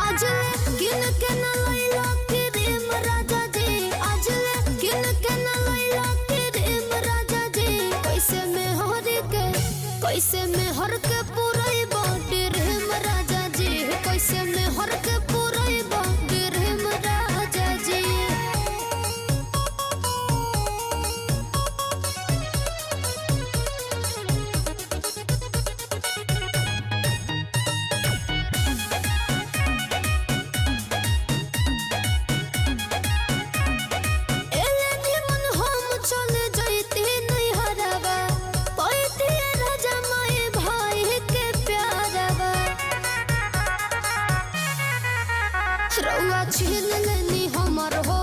आजले गिन के न लैला प्रेम राजा जी, आजले गिन के न लैला प्रेम राजा जी। कैसे में हर के पुरई बाटे रेम राजा जी, कैसे में हर के पुरई बाटे रेम राजा जी। रउआ छीन लेनी हमर हो